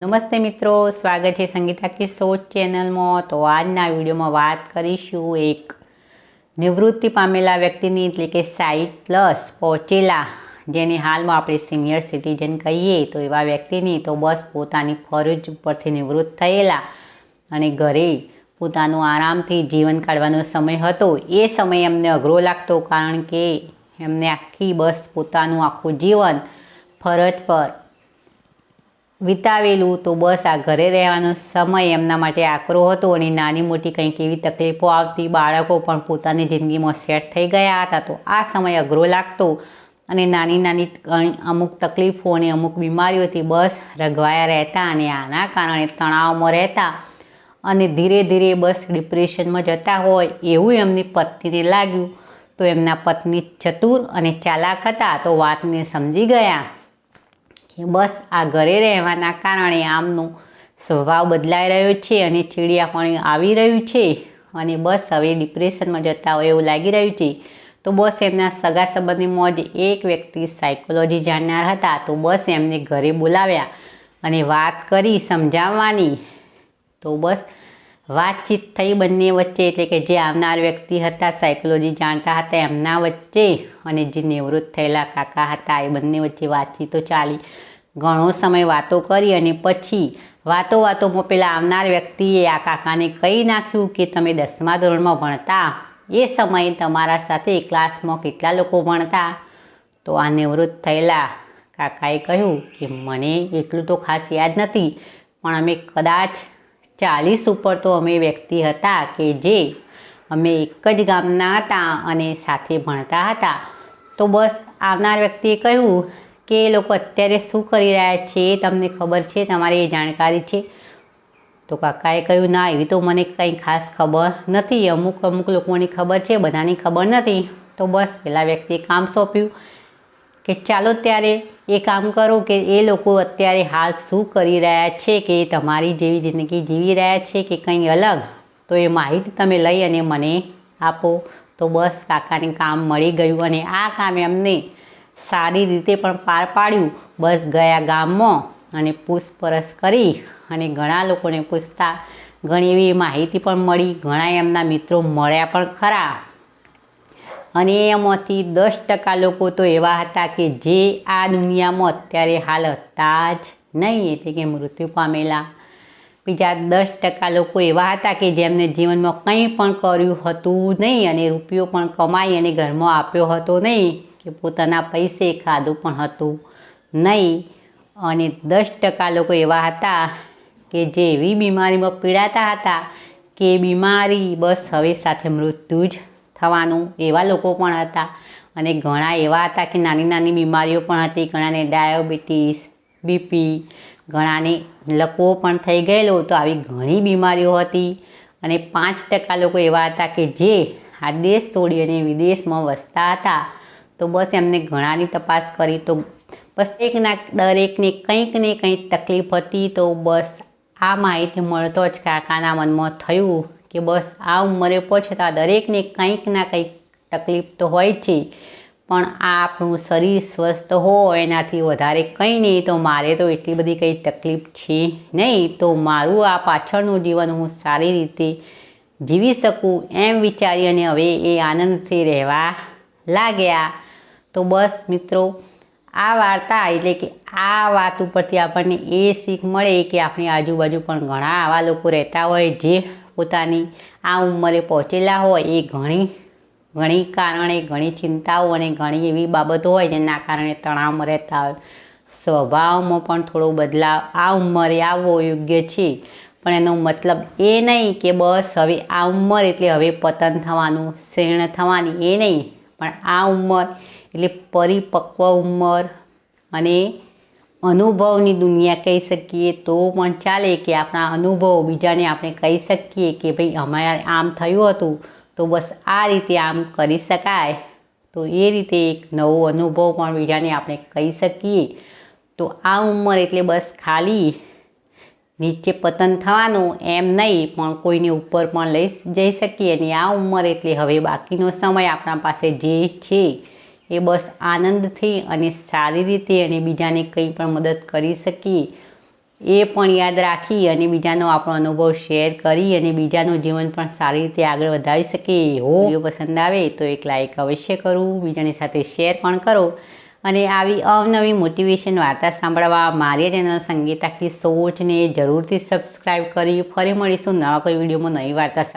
નમસ્તે મિત્રો, સ્વાગત છે સંગીતા કિશોર ચેનલમાં। તો આજના વિડીયોમાં વાત કરીશું એક નિવૃત્તિ પામેલા વ્યક્તિની એટલે કે 60+ પહોંચેલા, જેને હાલમાં આપણે સિનિયર સિટીઝન કહીએ તો એવા વ્યક્તિની તો બસ પોતાની ફરજ ઉપરથી નિવૃત્ત થયેલા અને ઘરે પોતાનું આરામથી જીવન કાઢવાનો સમય હતો। એ સમય એમને અઘરો લાગતો, કારણ કે એમને આખી બસ પોતાનું આખું જીવન ફરજ પર વિતાવેલું, તો બસ આ ઘરે રહેવાનો સમય એમના માટે આકરો હતો અને નાની મોટી કંઈક એવી તકલીફો આવતી, બાળકો પણ પોતાની જિંદગીમાં સેટ થઈ ગયા હતા, તો આ સમય અઘરો લાગતો અને નાની નાની અમુક તકલીફો અને અમુક બીમારીઓથી બસ રઘવાયા રહેતા અને આના કારણે તણાવમાં રહેતા અને ધીરે ધીરે બસ ડિપ્રેશનમાં જતા હોય એવું એમની પત્નીને લાગ્યું। તો એમના પત્ની ચતુર અને ચાલાક હતા, તો વાતને સમજી ગયા કે બસ આ ઘરે રહેવાના કારણે આમનો સ્વભાવ બદલાઈ રહ્યો છે અને ચીડિયાપણું આવી રહ્યું છે અને બસ હવે ડિપ્રેશનમાં જતા હોય એવું લાગી રહ્યું છે। તો બસ એમના સગા સંબંધીમાં જ એક વ્યક્તિ સાયકોલોજી જાણનાર હતા, તો બસ એમને ઘરે બોલાવ્યા અને વાત કરી સમજાવવાની। તો બસ વાતચીત થઈ બંને વચ્ચે, એટલે કે જે આવનાર વ્યક્તિ હતા સાયકોલોજી જાણતા હતા એમના વચ્ચે અને જે નિવૃત્ત થયેલા કાકા હતા એ બંને વચ્ચે વાતચીતો ચાલી। ઘણો સમય વાતો કરી અને પછી વાતોમાં પેલા આવનાર વ્યક્તિએ આ કાકાને કહી નાખ્યું કે તમે 10મા ધોરણમાં ભણતા એ સમયે તમારા સાથે ક્લાસમાં કેટલા લોકો ભણતા? તો આ નિવૃત્ત થયેલા કાકાએ કહ્યું કે મને એટલું તો ખાસ યાદ નથી, પણ અમે કદાચ 40 ઉપર તો અમે વ્યક્તિ હતા કે જે અમે એક જ ગામના હતા અને સાથે ભણતા હતા। તો બસ આવનાર વ્યક્તિએ કહ્યું કે એ લોકો અત્યારે શું કરી રહ્યા છે એ તમને ખબર છે, તમારી એ જાણકારી છે? તો કાકાએ કહ્યું ના, એવી તો મને કંઈ ખાસ ખબર નથી, અમુક લોકોની ખબર છે, બધાની ખબર નથી। તો બસ પેલા વ્યક્તિએ કામ સોંપ્યું કે ચાલો ત્યારે એ કામ કરો કે એ લોકો અત્યારે હાલ શું કરી રહ્યા છે, કે તમારી જેવી જિંદગી જીવી રહ્યા છે કે કંઈ અલગ, તો એ માહિતી તમે લઈ અને મને આપો। તો બસ કાકાને કામ મળી ગયું અને આ કામ એમને સારી રીતે પણ પાર પાડ્યું। બસ ગયા ગામમાં અને પૂછપરછ કરી અને ઘણા લોકોને પૂછતા ઘણી એવી માહિતી પણ મળી, ઘણા એમના મિત્રો મળ્યા પણ ખરા અને એમાંથી 10% લોકો તો એવા હતા કે જે આ દુનિયામાં અત્યારે હાલ હતા જ નહીં, એટલે કે મૃત્યુ પામેલા। બીજા 10% લોકો એવા હતા કે જેમને જીવનમાં કંઈ પણ કર્યું હતું નહીં અને રૂપિયો પણ કમાઈ અને ઘરમાં આપ્યો હતો નહીં, કે પોતાના પૈસે ખાધું પણ હતું નહીં, અને 10% લોકો એવા હતા કે જે એવી બીમારીમાં પીડાતા હતા કે બીમારી બસ હવે સાથે મૃત્યુ જ થવાનું, એવા લોકો પણ હતા। અને ઘણા એવા હતા કે નાની નાની બીમારીઓ પણ હતી, ઘણાને ડાયાબિટીસ, બીપી, ઘણાને લકવો પણ થઈ ગયેલો, તો આવી ઘણી બીમારીઓ હતી। અને 5% લોકો એવા હતા કે જે આ દેશ છોડી અને વિદેશમાં વસતા હતા, તો બસ એમને ઘણાની તપાસ કરી તો બસ દરેકને કંઈક ને કંઈક તકલીફ હતી। તો બસ આ માહિતી મળતો જ કાકાના મનમાં થયું કે બસ આ ઉંમરે પહોંચતા દરેકને કંઈક ના કંઈક તકલીફ તો હોય છે, પણ આ આપણું શરીર સ્વસ્થ હોય એનાથી વધારે કંઈ નહીં, તો મારે તો એટલી બધી કંઈ તકલીફ છે નહીં, તો મારું આ પાછળનું જીવન હું સારી રીતે જીવી શકું એમ વિચારી અને હવે એ આનંદથી રહેવા લાગ્યા। તો બસ મિત્રો, આ વાર્તા એટલે કે આ વાત ઉપરથી આપણને એ શીખ મળે કે આપણી આજુબાજુ પણ ઘણા આવા લોકો રહેતા હોય જે પોતાની આ ઉંમરે પહોંચેલા હોય, એ ઘણી કારણે ઘણી ચિંતાઓ અને ઘણી એવી બાબતો હોય જેના કારણે તણાવમાં રહેતા હોય, સ્વભાવમાં પણ થોડો બદલાવ આ ઉંમરે આવવો યોગ્ય છે, પણ એનો મતલબ એ નહીં કે બસ હવે આ ઉંમર એટલે હવે પતન થવાનું, શીર્ણ થવાની, એ નહીં, પણ આ ઉંમર એટલે પરિપક્વ ઉંમર અને અનુભવની દુનિયા કહી શકીએ તો પણ ચાલે, કે આપણા અનુભવો બીજાને આપણે કહી શકીએ કે ભાઈ અમારે આમ થયું હતું, તો બસ આ રીતે આમ કરી શકાય, તો એ રીતે એક નવો અનુભવ પણ બીજાને આપણે કહી શકીએ। તો આ ઉંમર એટલે બસ ખાલી નીચે પતન થવાનું એમ નહીં, પણ કોઈને ઉપર પણ લઈ જઈ શકીએ, અને આ ઉંમર એટલે હવે બાકીનો સમય આપણા પાસે જે છે એ બસ આનંદથી અને સારી રીતે અને બીજાને કંઈ પણ મદદ કરી શકીએ એ પણ યાદ રાખી અને બીજાનો આપણો અનુભવ શેર કરી અને બીજાનું જીવન પણ સારી રીતે આગળ વધારી શકીએ એવો વિડીયો પસંદ આવે તો એક લાઇક અવશ્ય કરું, બીજાની સાથે શેર પણ કરો અને આવી અવનવી મોટિવેશન વાર્તા સાંભળવા મારી ચેનલ સંગીતા કી સોચને જરૂરથી સબસ્ક્રાઈબ કરી ફરી મળીશું નવા કોઈ વિડીયોમાં નવી વાર્તા